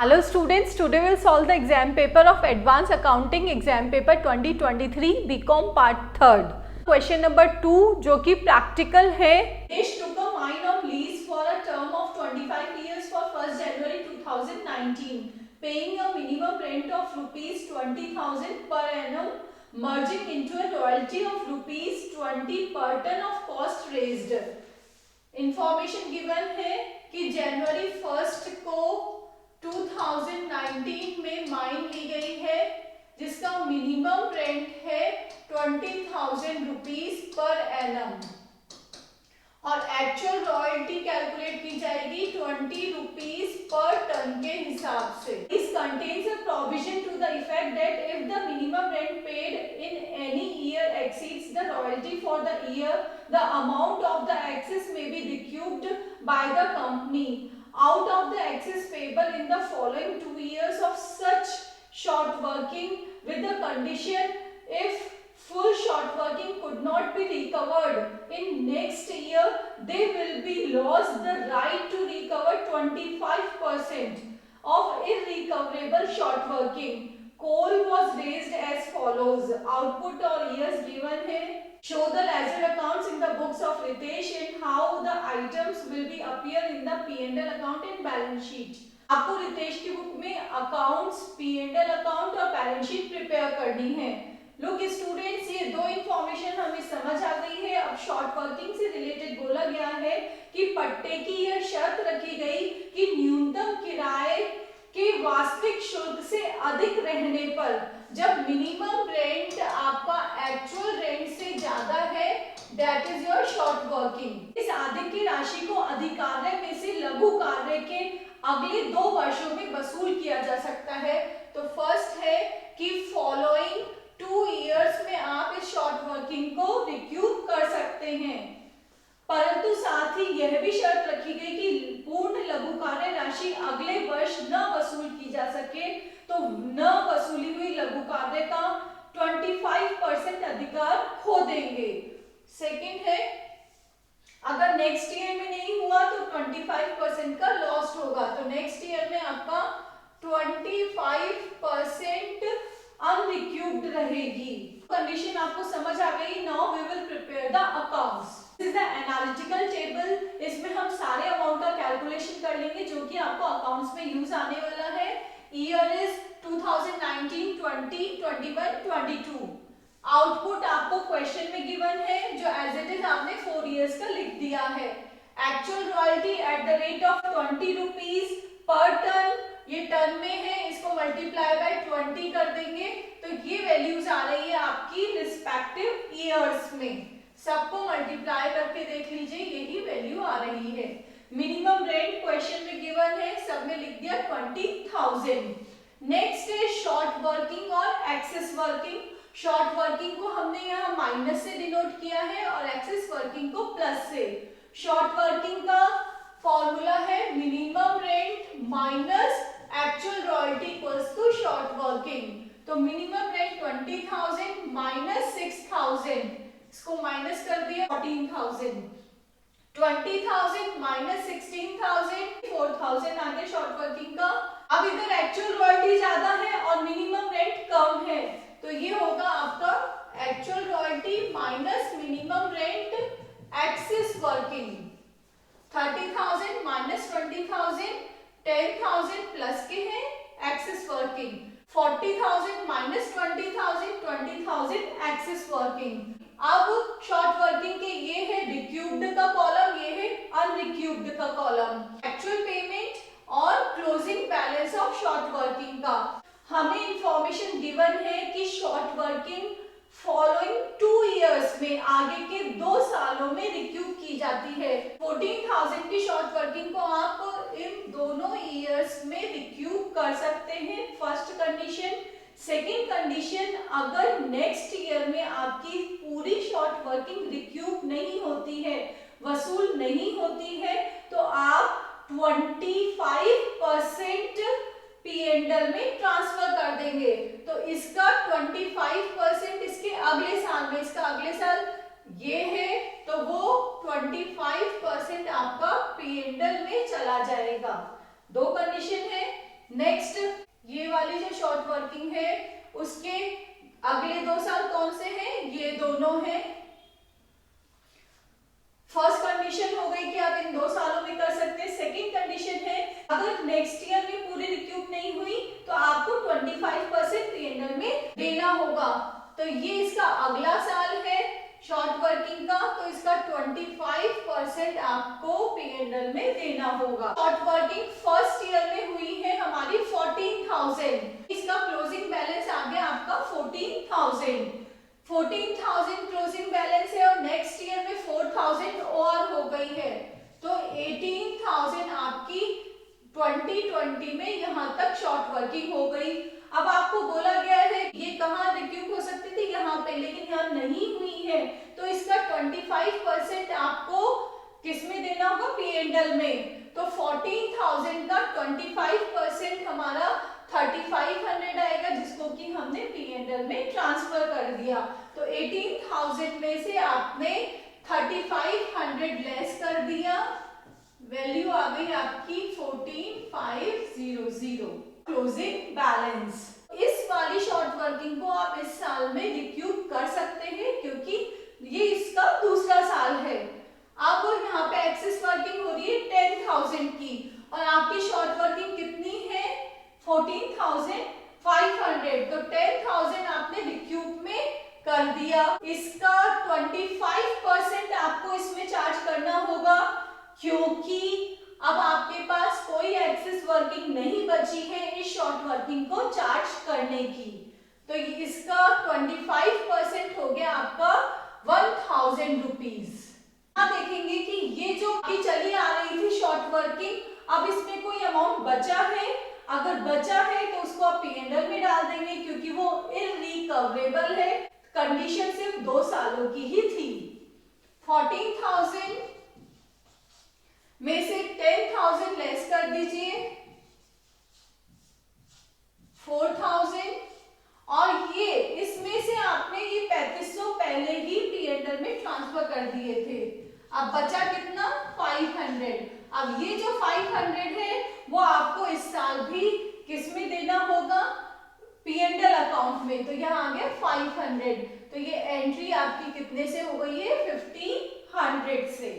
Hello students, today we'll solve the exam paper of Advanced Accounting Exam Paper 2023 BCom Part 3rd. Question number 2 जो कि practical है. Desh took a mine on lease for a term of 25 years for 1st January 2019, paying a minimum rent of rupees 20,000 per annum, merging into a royalty of rupees 20 per ton of cost raised. Information given है कि January 1st को 2019 में mine ली गई है जिसका minimum rent है 20,000 rupees per annum और actual royalty calculate की जाएगी 20 रुपीज पर टन के हिसाब से. This contains a provision to the effect that if the minimum rent paid in any year exceeds the royalty for the year, the amount of the excess may be recouped by the company out of the excess payable in the following 2 years of such short working, with the condition if full short working could not be recovered in next year, they will be lost the right to recover 25% of irrecoverable short working. Coal was raised as follows. Output और years given है. Show the ledger accounts in the books of Ritesh and how the items will be appear in the P&L account and balance sheet. आपको रितेश की book में accounts, P&L account और balance sheet prepare करनी है. Look students, ये दो information हमें समझ आ गई है. अब शॉर्ट वर्किंग से रिलेटेड बोला गया है कि पट्टे की यह शर्त रखी गई कि न्यूनतम किराए के वास्तविक शुल्क से अधिक रहने पर जब मिनिमम रेंट आपका एक्चुअल रेंट से ज्यादा है, that is your short working. इस अधिक की राशि को अधिकार्य में से लघु कार्य के अगले 2 वर्षों में वसूल किया जा सकता है. तो फर्स्ट है कि फॉलोइंग 2 इयर्स में आप इस शॉर्ट वर्किंग को रिक्यूप कर सकते हैं, परंतु साथ ही यह भी शर्त रखी गई कि पूर्ण लघु कार्य राशि अगले वर्ष न वसूल की जा सके, तो न वसूली हुई लघु कार्य का 25% अधिकार खो देंगे. सेकंड है अगर नेक्स्ट ईयर में नहीं हुआ तो 25% का लॉस होगा. तो नेक्स्ट ईयर में आपका 25% अनरिक्यूब्ड रहेगी. कंडीशन आपको समझ आ गई. Now we will prepare the accounts. This is the analytical table. इसमें हम सारे अमाउंट का कैलकुलेशन कर लेंगे जो कि आपको अकाउंट्स में यूज आने वाला है. Year is 2019, 20, 21, 22. आउटपुट आपको क्वेश्चन में गिवन है जो एज इट इज आपने 4 इयर्स का लिख दिया है. Actual royalty at the rate of 20 rupees per ton, ये टन में है, इसको मल्टीप्लाई बाय 20 कर देंगे तो ये वैल्यूज आ रही है आपकी रिस्पेक्टिव ईयर्स में. सबको मल्टीप्लाई करके देख लीजिए, यही वैल्यू आ रही है. मिनिमम रेंट क्वेश्चन में गिवन है, सब में लिख दिया 20,000. नेक्स्ट है शॉर्ट वर्किंग और एक्सेस वर्किंग. शॉर्ट वर्किंग को हमने यहाँ माइनस से डिनोट किया है और एक्सेस वर्किंग को प्लस से. शॉर्ट वर्किंग का फॉर्मूला है minimum rent minus actual royalty equals to short working. तो मिनिमम रेंट 20,000 माइनस 6,000, इसको माइनस कर दिया 14,000. 20,000 माइनस 16,000, 4,000 आ गया शॉर्ट वर्किंग का. अब इधर एक्चुअल रॉयल्टी ज्यादा है और मिनिमम रेंट कम है, तो ये होगा आपका actual royalty minus minimum rent excess working. 30,000 minus 20,000, 10,000 plus के हैं excess working. 40,000 minus 20,000, 20,000 excess working. अब शॉर्ट वर्किंग के ये है रिक्यूब्ड का कॉलम, ये है अनरिक्यूब्ड का कॉलम. एक्चुअल पेमेंट और closing balance of short working का हमें इंफॉर्मेशन गिवन है कि शॉर्ट वर्किंग फॉलोइंग 2 इयर्स में आगे के 2 सालों में रिक्यूब की जाती है. 14,000 की शॉर्ट वर्किंग को आप इन दोनों इयर्स में रिक्यूब कर सकते हैं. First condition. सेकेंड कंडीशन, अगर नेक्स्ट ईयर में आपकी पूरी शॉर्ट वर्किंग रिक्यूब नहीं होती है, वसूल नहीं होती है, तो आप 25% P&L में ट्रांसफर कर देंगे. तो इसका 25% इसके अगले साल में, इसका अगले साल ये है तो वो 25% आपका P&L में चला जाएगा. 2 कंडीशन है. नेक्स्ट ये वाली जो शॉर्ट वर्किंग है उसके अगले 2 साल कौन से हैं, ये दोनों हैं। फर्स्ट कंडीशन हो गई कि आप इन 2 सालों में कर सकते हैं। सेकंड कंडीशन है अगर नेक्स्ट ईयर में पूरी रिक्यूप नहीं हुई तो आपको 25% पीएनएल में देना होगा। तो ये इसका अगला साल है शॉर्ट वर्किंग का, तो इसका 25% आपको पीएनएल में देना होगा। शॉर्ट वर्किंग फर्स्ट ईयर में हुई है हमारी 14,000, इसका क्लोजिंग बैलेंस आ गया आपका 14,000 क्लोजिंग बैलेंस है और नेक्स्ट ईयर में 4,000 और हो गई है, तो 18,000 आपकी 2020 में यहाँ तक शॉर्ट वर्किंग हो गई। अब आपको बोला गया है ये कहाँ रिक्यूप हो सकती थी, यहाँ पे, लेकिन यहाँ नहीं हुई है, तो इसका 25% आपको किसमें देना होगा, पीएनएल में। तो 14,000 का 25% हमारा 3,500 आएगा, जिसको कि हमने पीएनएल में ट्रांसफर कर दिया। तो 18,000 में से आपने 3,500 लेस कर दिया, वैल्यू आ गई आपकी 14,500 क्लोजिंग बैलेंस। इस वाली शॉर्ट वर्किंग को आप इस साल में रिक्यूप कर सकते हैं क्योंकि ये इसका दूसरा साल है। अब यहाँ पे एक्सेस वर्किंग हो रही है 10,000 की और आपकी शॉर्ट वर्किंग कितनी है 14,500, तो 10,000 आपने रिक्यूप में कर दिया। इसका 25% आपको इसमें चार्ज करना होगा क्योंकि अब आपके पास कोई एक्सेस वर्किंग नहीं बची है इस शॉर्ट वर्किंग को चार्ज करने की, तो इसका 25% हो गया आपका 1,000 रुपीज। आप देखेंगे कि ये जो आपकी चली आ रही थी शॉर्ट वर्किंग, अब इसमें कोई अमाउंट बचा है, अगर बचा है तो उसको आप पीएनएल में डाल देंगे क्योंकि वो इररिकवरेबल है। कंडीशन सिर्फ 2 सालों की ही थी। 14,000 में से 10,000 लेस कर दीजिए 4,000 और ये इसमें से आपने ये 3,500 पहले ही पीएनएल में ट्रांसफर कर दिए थे। अब बचा कितना 500। अब ये जो 500 है वो आपको इस साल भी किस में देना होगा, पीएनएल अकाउंट में, तो यहाँ आ गया 500, तो ये एंट्री आपकी कितने से हो गई है 1,500 से।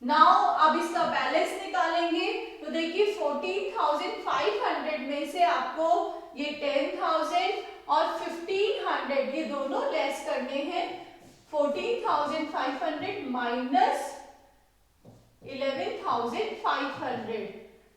नाउ अब इसका बैलेंस निकालेंगे तो देखिए 14,500 में से आपको ये 10,000 और 1,500 ये दोनों लेस करने हैं। 14,500 माइनस 11,500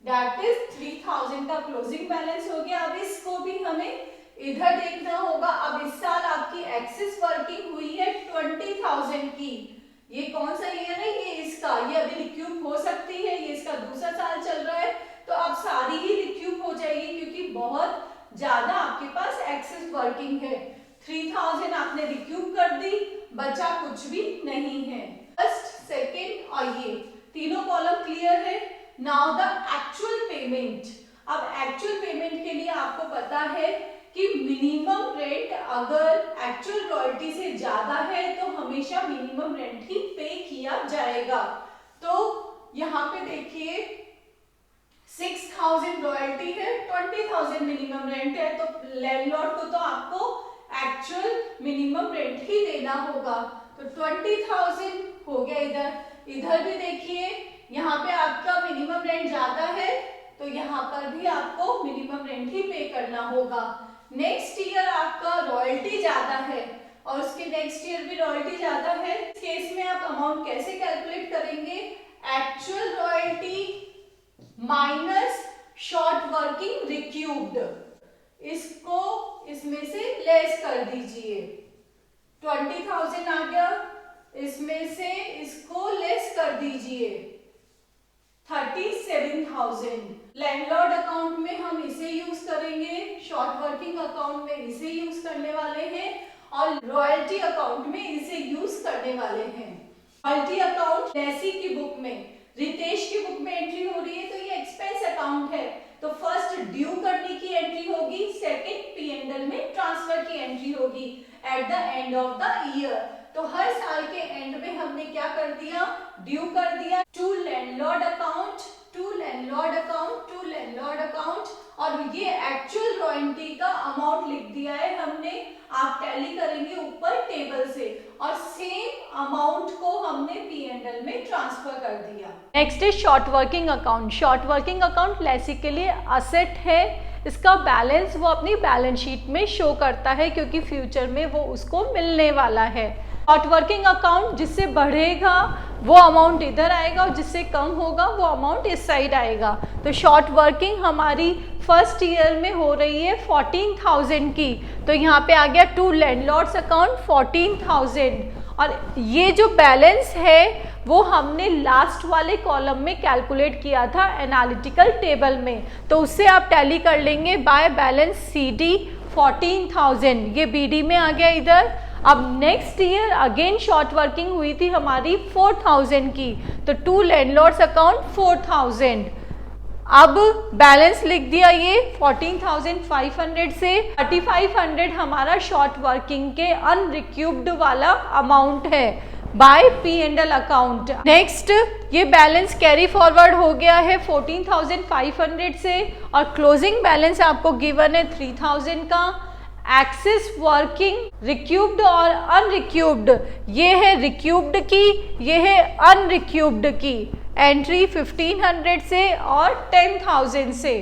दैट इज 3,000 का क्लोजिंग बैलेंस हो गया। अब इसको भी हमें इधर देखना होगा। अब इस साल आपकी एक्सेस वर्किंग हुई है 20,000 की, ये कौन सा ईयर है, ये इसका, ये अभी रिक्यूप हो सकती है, ये इसका दूसरा साल चल रहा है, तो अब सारी ही रिक्यूप हो जाएगी क्योंकि बहुत ज्यादा आपके पास एक्सेस वर्किंग है। 3,000 आपने रिक्यूप कर दी, बचा कुछ भी नहीं है। फर्स्ट, सेकेंड और ये तीनों कॉलम क्लियर है। Now the actual payment. अब एक्चुअल पेमेंट के लिए आपको पता है कि मिनिमम रेंट अगर एक्चुअल रॉयल्टी से ज्यादा है तो हमेशा मिनिमम रेंट ही पे किया जाएगा। तो यहाँ पे देखिए 6,000 रॉयल्टी है, 20,000 मिनिमम रेंट है, तो लैंडलॉर्ड को तो आपको एक्चुअल मिनिमम रेंट ही देना होगा। तो 20,000 हो गया। इधर भी देखिए यहाँ पे आपका मिनिमम रेंट ज्यादा है तो यहाँ पर भी आपको मिनिमम रेंट ही पे करना होगा। नेक्स्ट ईयर आपका रॉयल्टी ज्यादा है और उसके नेक्स्ट ईयर भी रॉयल्टी ज्यादा है। इस केस में आप अमाउंट कैसे कैलकुलेट करेंगे, actual royalty minus short working रिक्यूब्ड, इसको इसमें से लेस कर दीजिए। 20,000 आ गया, इसमें से इसको लेस कर दीजिए 37,000। लैंडलॉर्ड अकाउंट में हम इसे यूज करेंगे, शॉर्ट वर्किंग अकाउंट में इसे यूज करने वाले हैं और रॉयल्टी अकाउंट में इसे यूज करने वाले हैं। रॉयल्टी अकाउंट लेसी की बुक में, रितेश की बुक में एंट्री हो रही है तो ये एक्सपेंस अकाउंट है, तो फर्स्ट ड्यू करने की एंट्री होगी, सेकंड पीएनएल में ट्रांसफर की एंट्री होगी at the end of the year. तो हर साल के एंड में हमने क्या कर दिया, ड्यू कर दिया to landlord account, to landlord account, to landlord account और ये एक्चुअल रॉयल्टी का अमाउंट लिख दिया है हमने, आप टैली करेंगे ऊपर टेबल से, और सेम अमाउंट को हमने P&L में ट्रांसफर कर दिया। Next is short working account. Short working account lessee के लिए असेट है, इसका बैलेंस वो अपनी बैलेंस शीट में शो करता है क्योंकि फ्यूचर में वो उसको मिलने वाला है। शॉर्ट वर्किंग अकाउंट जिससे बढ़ेगा वो अमाउंट इधर आएगा और जिससे कम होगा वो अमाउंट इस साइड आएगा। तो शॉर्ट वर्किंग हमारी फर्स्ट ईयर में हो रही है 14,000 की, तो यहाँ पे आ गया टू लैंडलॉर्ड्स अकाउंट 14,000, और ये जो बैलेंस है वो हमने लास्ट वाले कॉलम में कैलकुलेट किया था एनालिटिकल टेबल में, तो उससे आप टैली कर लेंगे बाय बैलेंस CD 14,000, ये BD में आ गया इधर। अब next year again short working हुई थी हमारी 4,000 की, तो टू लैंडलॉर्ड्स अकाउंट 4,000, अब बैलेंस लिख दिया ये 14,500 से 3,500 हमारा शॉर्ट वर्किंग के अनरिक्यूब्ड वाला अमाउंट है बाय P&L अकाउंट। नेक्स्ट ये बैलेंस कैरी फॉरवर्ड हो गया है 14,500 से, और क्लोजिंग बैलेंस आपको गिवन है 3,000 का। एक्सेस वर्किंग रिक्यूब्ड और अनरिक्यूब्ड, ये है रिक्यूब्ड की, ये है अनरिक्यूब्ड की। एंट्री 1,500 से और 10,000 से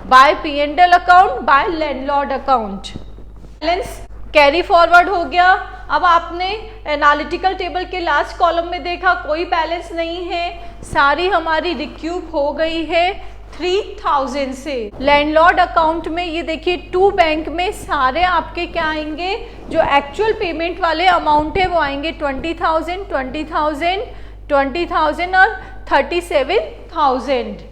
by P&L account, by landlord account. Balance carry forward हो गया। अब आपने एनालिटिकल टेबल के लास्ट कॉलम में देखा कोई बैलेंस नहीं है, सारी हमारी रिक्यूब हो गई है 3,000 से। लैंडलॉर्ड अकाउंट में ये देखिए टू बैंक में सारे आपके क्या आएंगे, जो एक्चुअल पेमेंट वाले अमाउंट है वो आएंगे 20,000, 20,000, 20,000 और 37,000।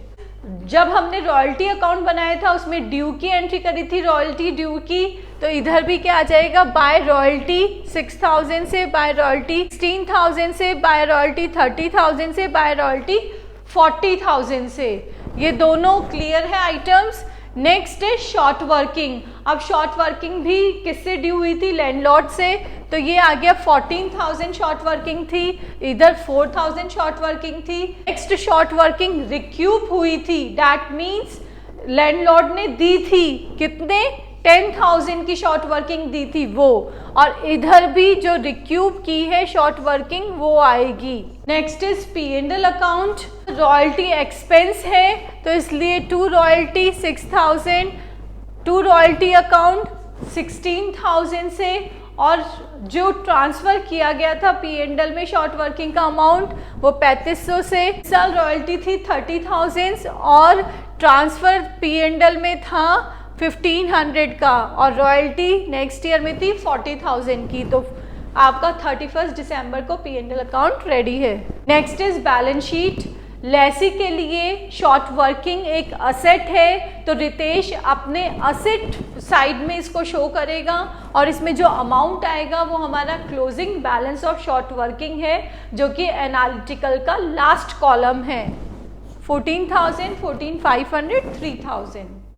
जब हमने रॉयल्टी अकाउंट बनाया था उसमें ड्यू की एंट्री करी थी, रॉयल्टी ड्यू की, तो इधर भी क्या आ जाएगा, बाय रॉयल्टी 6,000 से, बाय रॉयल्टी 16,000 से, बाय रॉयल्टी 30,000 से, बाय रॉयल्टी 40,000 से। ये दोनों क्लियर है आइटम्स। नेक्स्ट है शॉर्ट वर्किंग। अब शॉर्ट वर्किंग भी किससे ड्यू हुई थी, लैंडलॉर्ड से, तो ये आ गया 14,000 शॉर्ट वर्किंग थी, इधर 4,000 शॉर्ट वर्किंग थी। नेक्स्ट शॉर्ट वर्किंग रिक्यूब हुई थी, दैट मीन्स लैंडलॉर्ड ने दी थी कितने, 10,000 की शॉर्ट वर्किंग दी थी वो, और इधर भी जो रिक्यूब की है शॉर्ट वर्किंग वो आएगी। Next is P&L account. Royalty expense है तो इसलिए to royalty 6,000, to royalty account 16,000 से, और जो ट्रांसफ़र किया गया था P&L में शॉर्ट वर्किंग का अमाउंट वो 3,500 से। साल रॉयल्टी थी 30,000 और ट्रांसफ़र P&L में था 1,500 का, और रॉयल्टी नेक्स्ट ईयर में थी 40,000 की, तो आपका 31 दिसंबर को P&L अकाउंट रेडी है। Next is balance sheet. Lessee के लिए शॉर्ट वर्किंग एक असेट है, तो रितेश अपने असेट साइड में इसको शो करेगा, और इसमें जो अमाउंट आएगा वो हमारा closing balance of short working है, जो कि एनालिटिकल का लास्ट कॉलम है। 14,000, 14,500, 3,000।